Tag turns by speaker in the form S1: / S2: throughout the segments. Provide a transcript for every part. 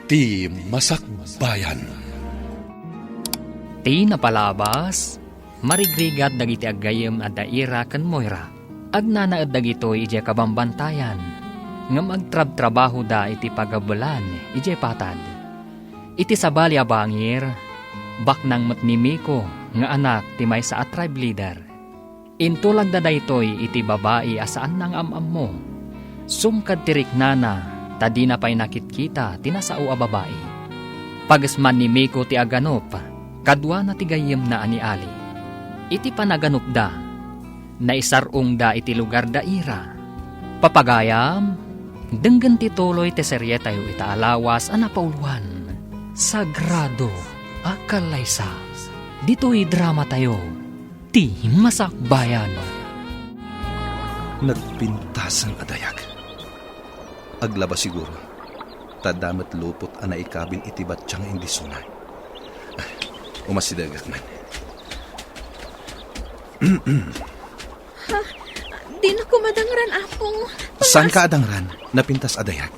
S1: Ti Masakbayan.
S2: Ti napalabas, marigrigat dagiti aggayem at daira kan Moira. Agnanaad dagitoy ije kabambantayan, ngam agtrab-trabaho da iti pagabulan ije patad. Iti sabali a bangir, baknang matnimiko nga anak ti may sa tribe leader. Intulag da daytoy iti babae asaan ng amam mo. Sumkad tirik nana, tadi na pa'y nakitkita tinasao a babae. Pagasman ni Miko ti aganop, kadwa na ti gayem na ani Ali. Iti panaganop da, naisarong da iti lugar da ira. Papagayam, denggan ti tuloy ti serye tayo ita alawas anapauluan. Sagrado, akalaysa, dito'y drama tayo, ti Masakbayan.
S1: Nagpintasan adayag. Aglaba siguro, tadamat lupot ana ikabil iti batsyang hindi sunay. Umasidagak man.
S3: Di na ko madangran, apong.
S1: Saan ka adangran? Napintas adayag.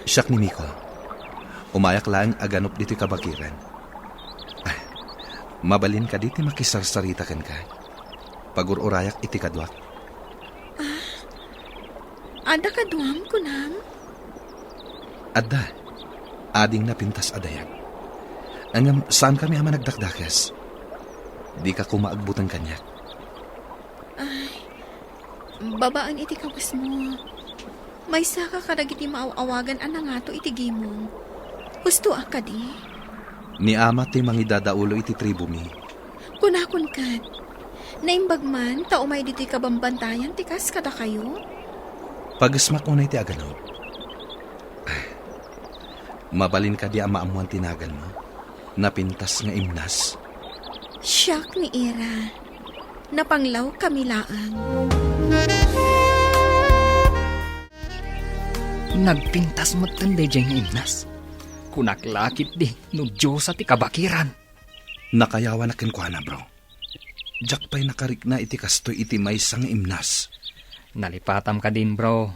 S1: Siyak ni Miko. Umayak lang aganop dito kabakiran. Mabalin ka dito makisarsaritakan ka. Pagururayak iti kadwak.
S3: Ada ka duwam ko nam?
S1: Adda, ading napintas adayag. Angam, saan kami ama nagdakdakas? Di ka kumaagbutan kanya.
S3: Babaan iti kawas mo. May saka kadag iti maawagan anangato iti gimong. Gusto ka di?
S1: Ni ama ti mangidadaulo iti tribu mi.
S3: Kunakun kad. Naimbag man, taumay dito'y kabambantayan, tikas kada kayo?
S1: Pagasmak mo na iti aganod. Mabalin ka di ama amuan tinagan mo. Napintas nga imnas.
S3: Siyak ni Ira. Napanglaw kami laang.
S2: Nagpintas mo tanday diyang imnas. Kunaklakit di, no Diyos at ikabakiran.
S1: Nakayawan na kinkwana, bro. Diyak pa'y nakarik na iti kastoy iti may sang imnas.
S2: Nalipatam ka din, bro.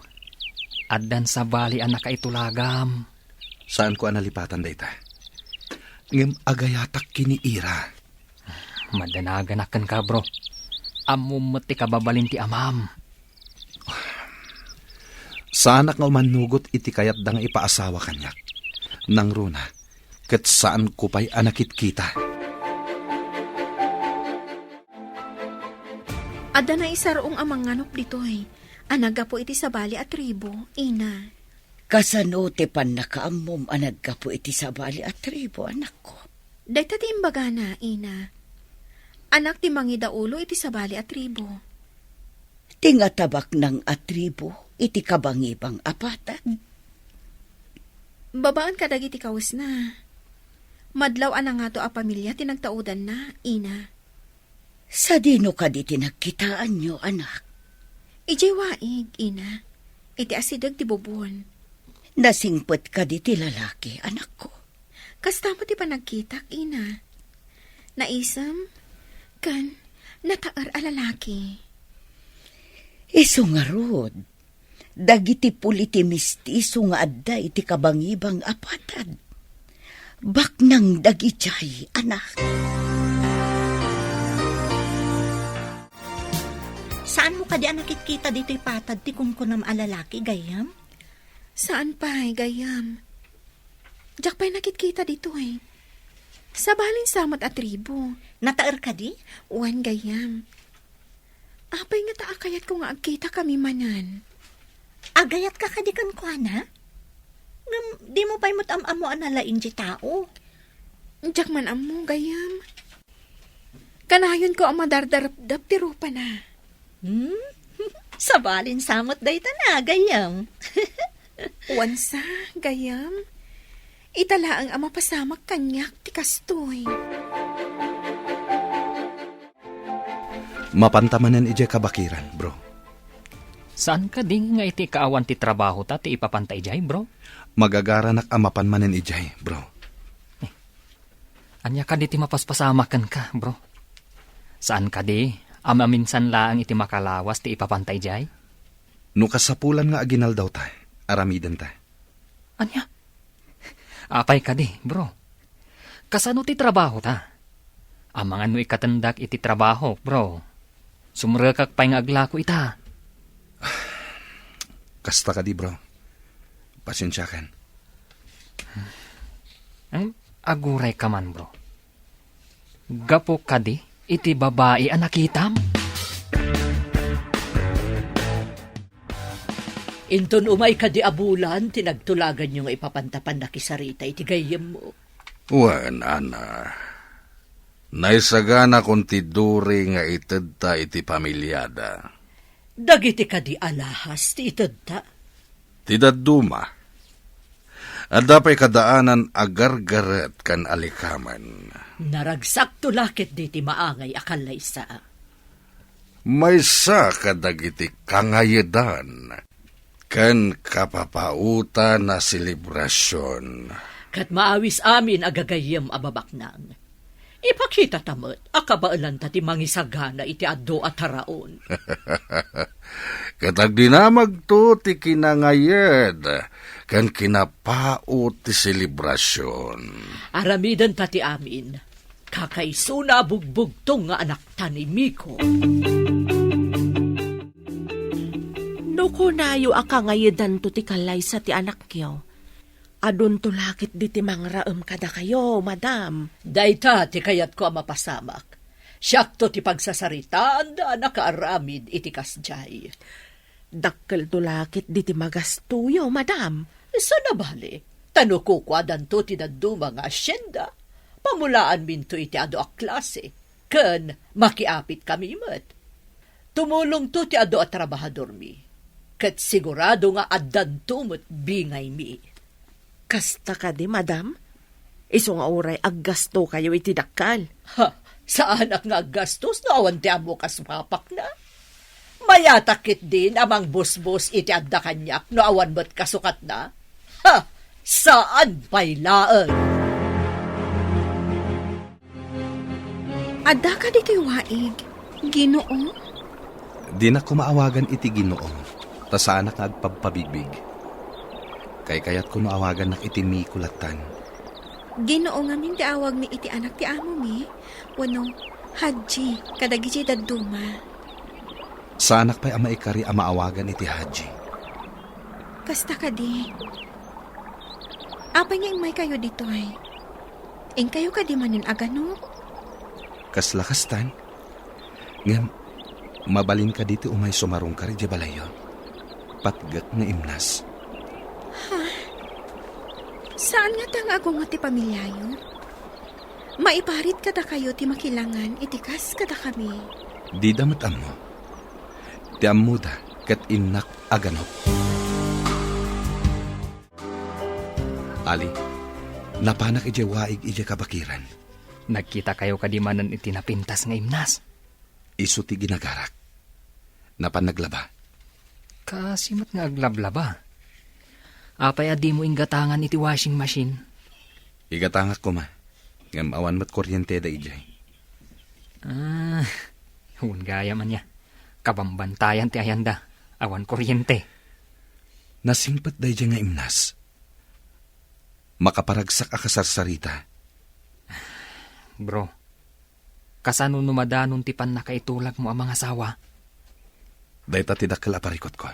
S2: Addan sa bali anak ka itulagam.
S1: Saan ko analipatan dayta? Ngem agayatak kini Ira.
S2: Madanaganakan ka, bro. Amumati ka babalin ti amam.
S1: Saanak nga umanugot iti kayat dang ipaasawa kanyak. Nang runa, kat saan ko pa'y anakit kita.
S3: Ada na isarong amang nganop dito'y. Anaga po iti sabali at tribo, ina.
S4: Kasano te pan nakaamom anagka po iti sabali at tribo, anak ko.
S3: Dahita ti imbaga na, ina. Anak ti mangidaulo iti sabali at tribo.
S4: Tingatabak ng atribo, iti kabangibang apatad.
S3: Babaan kadag iti kawas na. Madlaw anang nga to a pamilya tinagtaudan na, ina.
S4: Sa dino ka di tinagkitaan nyo, anak?
S3: Ijay waig, ina. Iti asidag ti bubon.
S4: Nasingpot ka di ti lalaki, anak ko.
S3: Kasta mo ti panagkitak, ina. Naisam, kan, nataar a lalaki.
S4: Iso nga rod, dagiti puliti mistiso nga adda iti kabangibang apatad. Baknang dagitay, anak.
S5: Saan mo ka di nakikita dito'y patad ti kunkunam alalaki, gayam?
S3: Saan pa'y, gayam? Diyak pa'y nakikita dito eh. Sa balin samot at tribo.
S5: Nataer ka di?
S3: Uwan, gayam. Apay nga taakayat ko nga agkita kami manan.
S5: Agayat ka kadikan ko, na? Di mo pa'y mutam-amo analain di tao.
S3: Diyak man amo, gayam. Kanayon ko ang madardarap-dap ti rupa na.
S5: Sa balin samot day na, gayam.
S3: Wansa, gayam. Itala ang ama pasamak kanyak ti kastoy.
S1: Mapantamanan ije kabakiran, bro.
S2: Saan ka din nga iti kaawan ti trabaho ta ti ipapantay jay, bro?
S1: Magagaranak amapan manen ijay, bro.
S2: Anya ka di ti mapaspasamakan ka, bro? Saan ka di? Ama minsan laang iti makalawas ti ipapantay jay?
S1: No kasapulan nga aginal daw ta, aramidan ta.
S2: Anya? Apay ka di, bro. Kasano ti trabaho ta? Ang mga no ikatandak iti trabaho, bro. Sumrekak pa'y nga aglako ita.
S1: Kasta ka di, bro. Pasensya kan.
S2: Ang aguray ka man, bro. Gapo ka di, iti babae ang nakitam.
S4: Inton umay ka di abulan, tinagtulagan yung ipapantapan na kisarita iti gayem mo.
S6: Wan, ana. Naisagana kung tiduri nga itadta iti pamilyada.
S4: Dagiti ka di alahas, ti itadta.
S6: Tidaduma. At dapay kadaanan agargaret kan alikaman.
S4: Naragsak tulakit di ti maangay akalay sa.
S6: May sa kadagiti kangayedan. Kan kapapauta na selebrasyon.
S4: Kat maawis amin agagayem ababaknang. Ipakita tamot, akabaalan ta ti mangisagana iti addo at haraon.
S6: Katag dinamag to ti kinangayed, kan kinapaot ti selebrasyon.
S4: Aramidan ta ti amin, kakaisuna bugbugtong nga anak ta ni Miko.
S7: No nayo akangayedan to ti kalay sa ti anak kyo. Adun to lakit di ti mangraem kada kayo, madam.
S4: Dayta ti kayat ko mapasamak. Siyak to ti pagsasaritaan da nakaaramid iti kasjay.
S7: Dakkel to lakit di ti magastuyo, madam.
S4: Sa nabali, tanukukwadan to ti daduma nga asyenda. Pamulaan minto iti ado a klase. Ken makiapit kami met. Tumulong to ti ado a trabahador mi. Ket sigurado nga addan tumot bingay mi.
S7: Kasta ka di, madam? Iso nga oray aggasto kayo iti dakkal.
S4: Ha, saan ak nga gastos no awan ti amo kaspapak na? Mayatakit din amang busbus iti adda kanyak no awan mo't kasukat na? Ha, saan pa'y laan?
S3: Adda ka dito'y waig. Ginoo?
S1: Di na kumaawagan iti Ginoo. Ta saan nga agpagpabigbig. Kay kayat ko awagan nak iti Mikulatan.
S3: Ginoo nga min awag mi iti anak ti amo mi. Wano, Haji, kadagiti daduma.
S1: Sa anak pa'y ama ikari maawagan iti Haji.
S3: Kasta ka di. Apa nga may kayo dito ay? Ing kayo ka di manin agano?
S1: Kaslakastan. Ngam, mabalin ka dito umay sumarong ka rin di balayo. Patgak nga imnas.
S3: Saan nga tang agong ti pamilyayo? Maiparit kada kayo ti makilangan, itikas kada kami.
S1: Di damat amo. Ti amuda kat inak aganop. Ali, napanak ije waig ije kabakiran.
S2: Nagkita kayo kadimanan iti napintas nga imnas.
S1: Isu ti ginagarak. Napanaglaba.
S2: Kasimot nga aglablaba. Apay adi mo inggatangan iti washing machine.
S1: Igatangak ko ma. Ngam awan mat kuryente da ijay.
S2: Hun gaya man niya. Kabambantayan ti ayanda. Awan kuryente.
S1: Nasingpat da ijay nga imnas. Makaparagsak akasarsarita.
S2: Bro, kasano numadanon ti pan nakaitulag mo ang mga asawa?
S1: Dahita tidakal aparikot ko.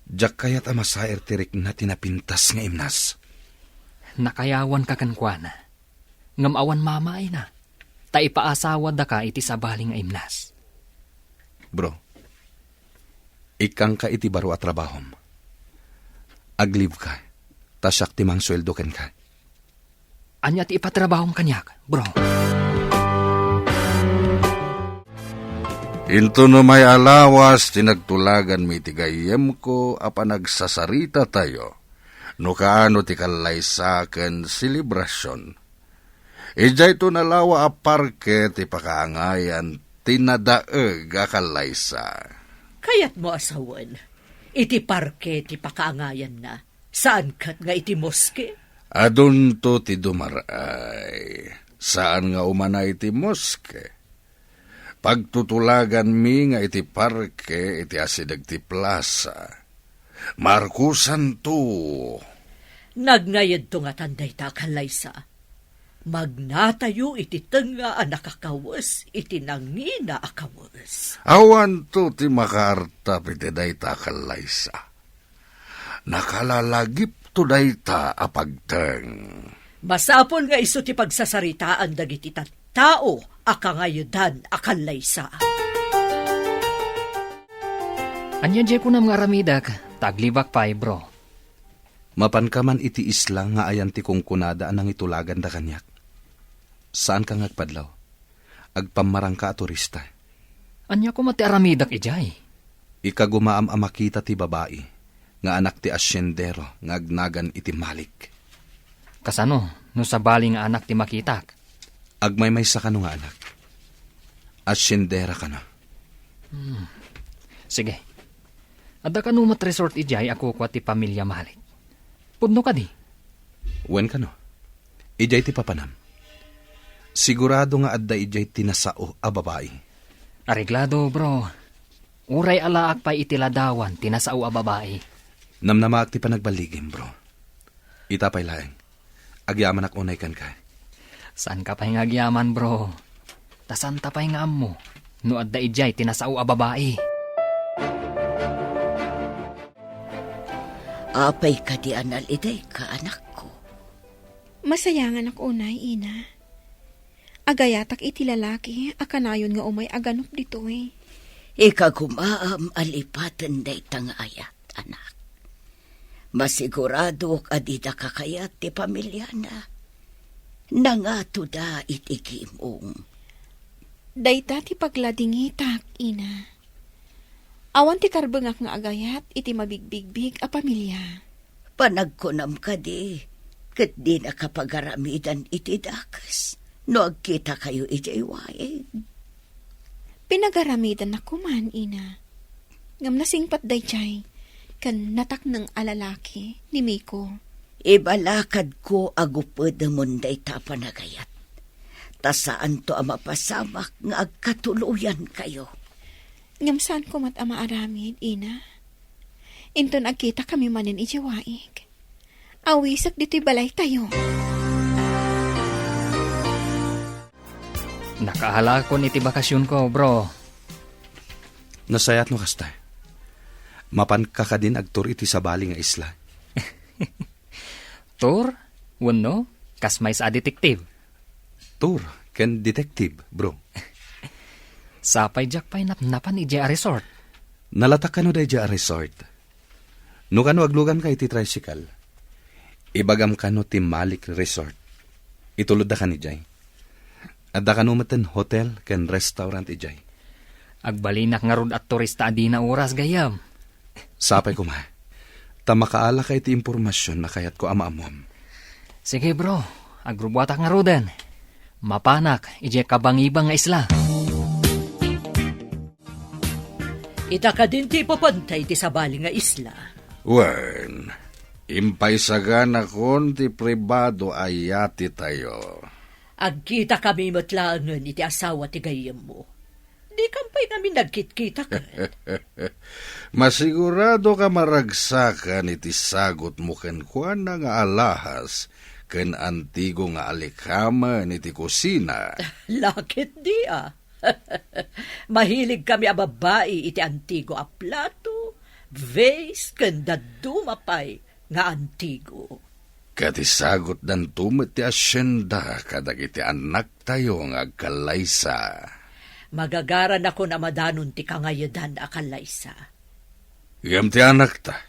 S1: Diyak kayat amasaer tirik na tinapintas nga imnas.
S2: Nakayawan ka kankwana. Ngamawan mamaay na. Ta ipaasawa da ka iti sabaling nga imnas.
S1: Bro, ikang ka iti baro at trabahom. Agliv ka, tasyak timang sweldo ken ka.
S2: Anya ti ipatrabahong kanyak, bro.
S6: Into no may alawas, tinagtulagan mi tigayem ko, apa nagsasarita tayo. No kaano ti kalaysaken selebrasyon. Ijay to nalawa a parke ti pakaangayan, tinadaeg a kalaysa.
S4: Kayat mo asawan, iti parke ti pakaangayan na. Saan kat nga iti moske?
S6: Adun to ti dumaray. Saan nga umanay ti moske? Pagtutulagan mi nga iti parke, iti asidag ti plaza. Markusan to.
S4: Nagnayad to nga tanday ta kalaysa. Magnatayo iti tenga a nakakawas, iti nangina akawas.
S6: Awan to ti makaarta piti dayta kalaysa. Nakalalagip to dayta apagteng.
S4: Masapol nga iso ti pagsasaritaan dagiti tao akangayudan akalaysa.
S2: Anya di ko na mga aramidak, taglibak pa bro.
S1: Mapan ka man iti isla nga ayan ti kong kunada anang itulagan da kanyak. Saan ka ngagpadlaw? Agpamarang ka a turista.
S2: Anya ko mati aramidak ijay.
S1: Ikagumaam amakita ti babae, nga anak ti asyendero, nga agnagan iti malik.
S2: Kasano, no sa bali nga anak ti makitak.
S1: Agmay sa kano nga anak. Asyendera ka na.
S2: Sige. Adda ka numat resort ijay ako kwa ti pamilya malik. Pudno ka di.
S1: Wen ka no? Ijay ti papanam. Sigurado nga adda ijay tinasao a babae.
S2: Areglado bro. Uray alaak pa itiladawan tinasao a babae.
S1: Namnamaak ti panagbaligim, bro. Itapay laeng. Agyaman ak unay kan ka.
S2: Saan ka pa agyaman bro? Tasan ta pa nga mo? No adda ijay tinasao a babae.
S4: Apay ka di anal iday ka, anak ko.
S3: Masayangan ako unay, ina. Agayatak iti lalaki, akanayon nga umay aganop dito eh.
S4: Ikagumaam alipatan day tangayat, anak. Masigurado adida kakayat ti pamilya na. Nangato da itigimong.
S3: Dayta ti pagladingitak, ina. Awan ti karbengak nga agayat, iti mabigbigbig a pamilya.
S4: Panagkunam ka di, kat di nakapagaramidan iti dakas. No agkita kayo iti iwain.
S3: Pinagaramidan na kuman, ina. Ngam nasingpat day chay, kan natak ng alalaki ni Miko.
S4: Ibalakad ko agupod mo day tapanagayat. Tasaan to ang mapasamak nga agkatuluyan kayo.
S3: Ngam saan ko mat ama aramid, ina. Inton agkita kami manin ijiwaig. Awisak dito'y balay tayo.
S2: Nakahala ko iti bakasyon ko, bro.
S1: Nasayat no kasta. Mapan ka ka din agtur iti sabali nga isla.
S2: Tur, wano, kasmay sa detektive.
S1: Tur, ken detective, bro.
S2: Sapay jak pa'y napnapan iti a resort.
S1: Nalatak ka no day a resort. No kano aglugan ka iti tricycle. Ibagam ka no ti Malik Resort. Itulod da ka ni Jay. At da ka no maten hotel ken restaurant ijay.
S2: Agbalinak nga rod at turista adi na oras gayam.
S1: Sapay ko ma. Tamakaala ka iti impormasyon na kayat ko ama-amom.
S2: Sige bro, agrubuatak nga roden. Mapanak, ije kabangibang nga isla.
S4: Ita ka din ti papantay ti sabali nga isla.
S6: Wen, impaysagan akon ti pribado ayati tayo.
S4: Agkita kami matlaangan iti asawa ti gayem mo. Di kampay namin nagkit-kita ka.
S6: Masigurado ka maragsakan iti sagot mo ken kuan nga alahas ken antigo nga alikaman iti kusina.
S4: Lakit di ah. Mahilig kami a babae iti antigo a plato, vase, ken dadumapay nga antigo.
S6: Kati sagot dan tumet ti asyenda kadag iti anak tayo nga agkalaysa.
S4: Magagaran ako na madanon ti kangayadan akalaysa.
S6: Iyam ti anak ta.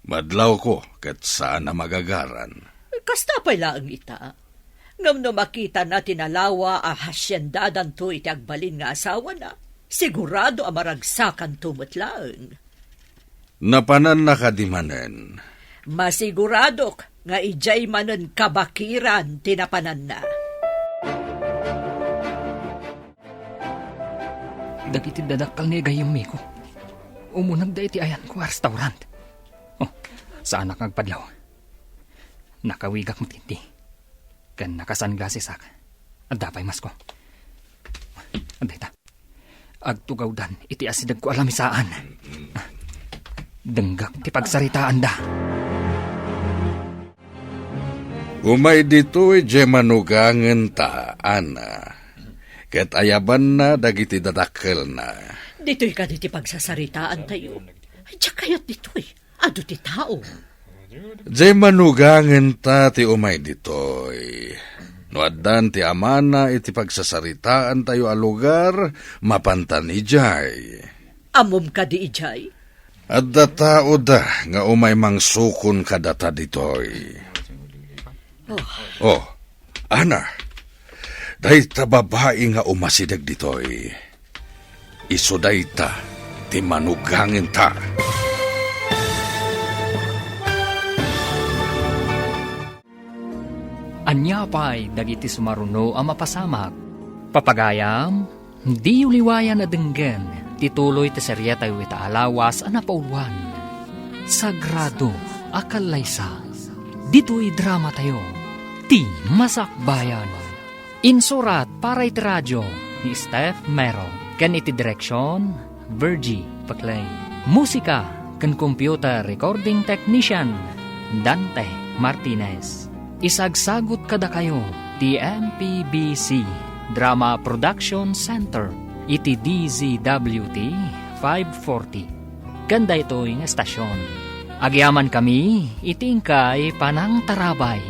S6: Madlaw ko kat saan na magagaran.
S4: Kasta pa lang ita. Ngam no makita na tinalawa a hasyendadan to iti agbalin nga asawa na, sigurado a maragsakan tumutlaang.
S6: Napanan na kadimanen.
S4: Masiguradok nga ijay manen kabakiran tinapanan na.
S2: Dagiti dadakal ni gayam Miko. Umunag da iti ayan ko restaurant. Oh, saan nakagpadlaw? Nakawigak matindi. Kan nakasunglasses ak. At dapay masko. Anday ta. Agtugaw dan iti asidag ko alamisaan. Denggak ti pagsaritaan da.
S6: Umay dito'y manugangan ta, Ana. Ket ayaban na dagiti dadakkel na.
S4: Dito'y ka diti pagsasaritaan tayo. Ay, tiyak kayat dito'y. Ado ti tao.
S6: Manugangan ta ti umay dito'y. No addan ti amana iti pagsasaritaan tayo a lugar, mapantan ijay.
S4: Amom ka di ijay.
S6: Adda tao da nga umay mangsukon kadata ditoy. Oh, Ana, dahi ta babae nga umasidag ditoy. Isuday ta, ti manugangin ta.
S2: Anya pa'y dagiti sumaruno ang mapasamak. Papagayam, di uliwayan na denggen, tituloy ti serya tayo ita alawas ang napauluan. Sagrado, akalaysa, dito'y drama tayo, ti masakbayan. Insurat para iti radyo ni Steph Mero, kan iti direksyon, Virgie Paclay. Musika, kan computer recording technician, Dante Martinez. Isagsagot kada kayo, ti MPBC Drama Production Center, iti DZWT 540. Ganda ito'y estasyon. Agyaman kami, itingkay panang tarabay.